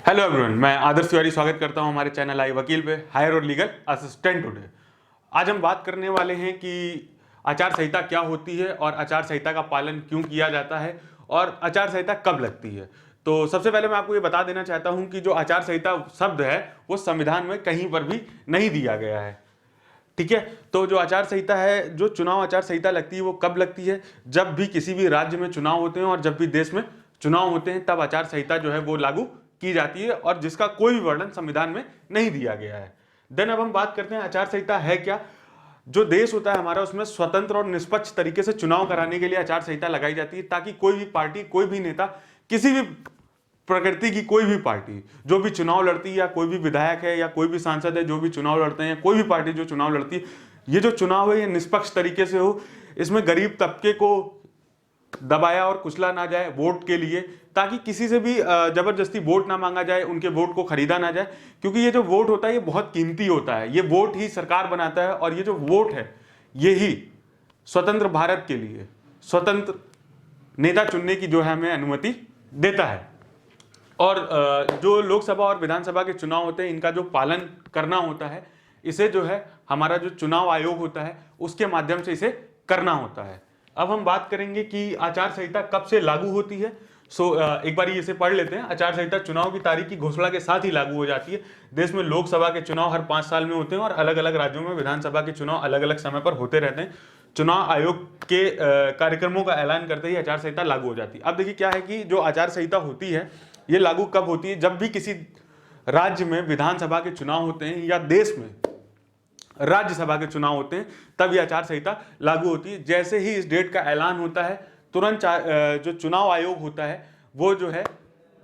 Hello everyone, मैं आदर्श तिवारी स्वागत करता हूं हमारे चैनल आई वकील पे हायर और लीगल असिस्टेंट टुडे। आज हम बात करने वाले हैं कि आचार संहिता क्या होती है और आचार संहिता का पालन क्यों किया जाता है और आचार संहिता कब लगती है। तो सबसे पहले मैं आपको ये बता देना चाहता हूं कि जो आचार संहिता शब्द है वो संविधान में कहीं पर भी नहीं दिया गया है। ठीक है, तो जो आचार संहिता है, जो चुनाव आचार संहिता लगती है वो कब लगती है? जब भी किसी भी राज्य में चुनाव होते हैं और जब भी देश में चुनाव होते हैं तब आचार संहिता जो है वो लागू की जाती है और जिसका कोई भी वर्णन संविधान में नहीं दिया गया है। देन अब हम बात करते हैं आचार संहिता है क्या। जो देश होता है हमारा, उसमें स्वतंत्र और निष्पक्ष तरीके से चुनाव कराने के लिए आचार संहिता लगाई जाती है, ताकि कोई भी पार्टी, कोई भी नेता, किसी भी प्रकृति की कोई भी पार्टी जो भी चुनाव लड़ती है, या कोई भी विधायक है या कोई भी सांसद है जो भी चुनाव लड़ते हैं, कोई भी पार्टी जो चुनाव लड़ती है, ये जो चुनाव है ये निष्पक्ष तरीके से हो, इसमें गरीब तबके को दबाया और कुचला ना जाए वोट के लिए, ताकि किसी से भी जबरदस्ती वोट ना मांगा जाए, उनके वोट को खरीदा ना जाए, क्योंकि ये जो वोट होता है ये बहुत कीमती होता है। ये वोट ही सरकार बनाता है और ये जो वोट है ये ही स्वतंत्र भारत के लिए स्वतंत्र नेता चुनने की जो है हमें अनुमति देता है। और जो लोकसभा और विधानसभा के चुनाव होते हैं इनका जो पालन करना होता है, इसे जो है हमारा जो चुनाव आयोग होता है उसके माध्यम से इसे करना होता है। अब हम बात करेंगे कि आचार संहिता कब से लागू होती है। एक बार इसे पढ़ लेते हैं। आचार संहिता चुनाव की तारीख की घोषणा के साथ ही लागू हो जाती है। देश में लोकसभा के चुनाव हर 5 साल में होते हैं और अलग अलग राज्यों में विधानसभा के चुनाव अलग अलग समय पर होते रहते हैं। चुनाव आयोग के कार्यक्रमों का ऐलान करते ही आचार संहिता लागू हो जाती है। अब देखिए क्या है कि जो आचार संहिता होती है ये लागू कब होती है? जब भी किसी राज्य में विधानसभा के चुनाव होते हैं या देश में राज्यसभा के चुनाव होते हैं तब यह आचार संहिता लागू होती है। जैसे ही इस डेट का ऐलान होता है तुरंत जो चुनाव आयोग होता है वो जो है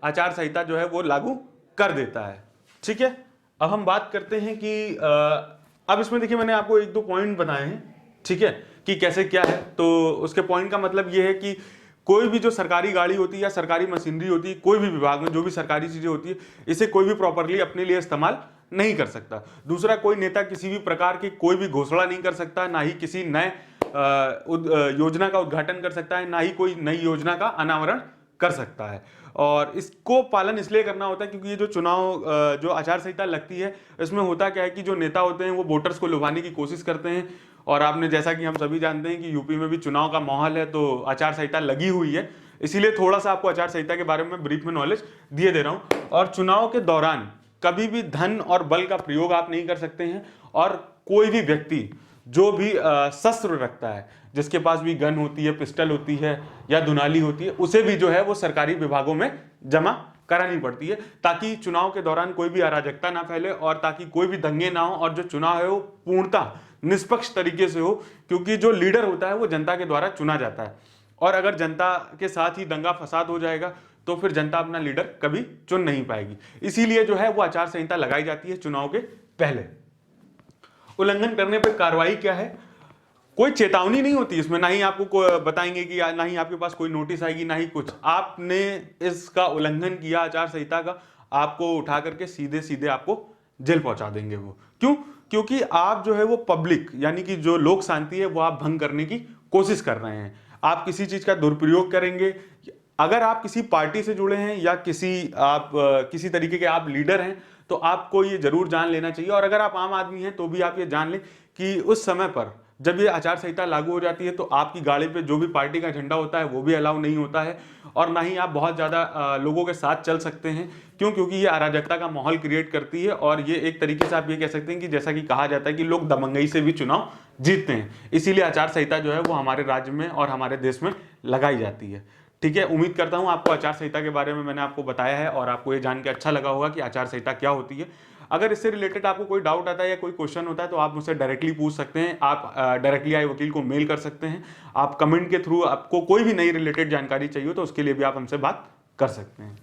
आचार संहिता जो है वो लागू कर देता है। ठीक है, अब हम बात करते हैं कि अब इसमें देखिए मैंने आपको 1-2 पॉइंट बताए हैं, ठीक है, कि कैसे क्या है। तो उसके पॉइंट का मतलब ये है कि कोई भी जो सरकारी गाड़ी होती है या सरकारी मशीनरी होती है, कोई भी विभाग में जो भी सरकारी चीजें होती है, इसे कोई भी प्रॉपरली अपने लिए इस्तेमाल नहीं कर सकता। दूसरा, कोई नेता किसी भी प्रकार की कोई भी घोषणा नहीं कर सकता, ना ही किसी नए योजना का उद्घाटन कर सकता है, ना ही कोई नई योजना का अनावरण कर सकता है। और इसको पालन इसलिए करना होता है क्योंकि ये जो चुनाव जो आचार संहिता लगती है इसमें होता क्या है कि जो नेता होते हैं वो वोटर्स को लुभाने की कोशिश करते हैं। और आपने, जैसा कि हम सभी जानते हैं कि यूपी में भी चुनाव का माहौल है, तो आचार संहिता लगी हुई है, इसीलिए थोड़ा सा आपको आचार संहिता के बारे में ब्रीफ में नॉलेज दिए दे रहा हूं। और चुनाव के दौरान कभी भी धन और बल का प्रयोग आप नहीं कर सकते हैं। और कोई भी व्यक्ति जो भी शस्त्र रखता है, जिसके पास भी गन होती है, पिस्टल होती है या दुनाली होती है, उसे भी जो है वो सरकारी विभागों में जमा करानी पड़ती है, ताकि चुनाव के दौरान कोई भी अराजकता ना फैले और ताकि कोई भी दंगे ना हो और जो चुनाव है वो पूर्णतः निष्पक्ष तरीके से हो, क्योंकि जो लीडर होता है वो जनता के द्वारा चुना जाता है। और अगर जनता के साथ ही दंगा फसाद हो जाएगा तो फिर जनता अपना लीडर कभी चुन नहीं पाएगी। इसीलिए जो है वो आचार संहिता लगाई जाती है चुनाव के पहले। उल्लंघन करने पर कार्रवाई क्या है? कोई चेतावनी नहीं होती इसमें, ना ही आपको बताएंगे कि ना ही आपके पास कोई नोटिस आएगी, ना ही कुछ। आपने इसका उल्लंघन किया आचार संहिता का, आपको उठा करके सीधे सीधे आपको जेल पहुंचा देंगे। वो क्यों? क्योंकि आप जो है वो पब्लिक यानी कि जो लोक शांति है वो आप भंग करने की कोशिश कर रहे हैं। आप किसी चीज का दुरुपयोग करेंगे। अगर आप किसी पार्टी से जुड़े हैं या किसी तरीके के आप लीडर हैं तो आपको ये जरूर जान लेना चाहिए। और अगर आप आम आदमी हैं तो भी आप ये जान लें कि उस समय पर जब ये आचार संहिता लागू हो जाती है तो आपकी गाड़ी पे जो भी पार्टी का झंडा होता है वो भी अलाउ नहीं होता है, और ना ही आप बहुत ज़्यादा लोगों के साथ चल सकते हैं। क्यों? क्योंकि ये अराजकता का माहौल क्रिएट करती है और ये एक तरीके से आप ये कह सकते हैं कि जैसा कि कहा जाता है कि लोग दबंगई से भी चुनाव जीतते हैं। इसीलिए आचार संहिता जो है वो हमारे राज्य में और हमारे देश में लगाई जाती है। ठीक है, उम्मीद करता हूं आपको आचार संहिता के बारे में मैंने आपको बताया है और आपको ये जान के अच्छा लगा होगा कि आचार संहिता क्या होती है। अगर इससे रिलेटेड आपको कोई डाउट आता है या कोई क्वेश्चन होता है तो आप मुझसे डायरेक्टली पूछ सकते हैं। आप डायरेक्टली आई वकील को मेल कर सकते हैं। आप कमेंट के थ्रू आपको कोई भी नई रिलेटेड जानकारी चाहिए तो उसके लिए भी आप हमसे बात कर सकते हैं।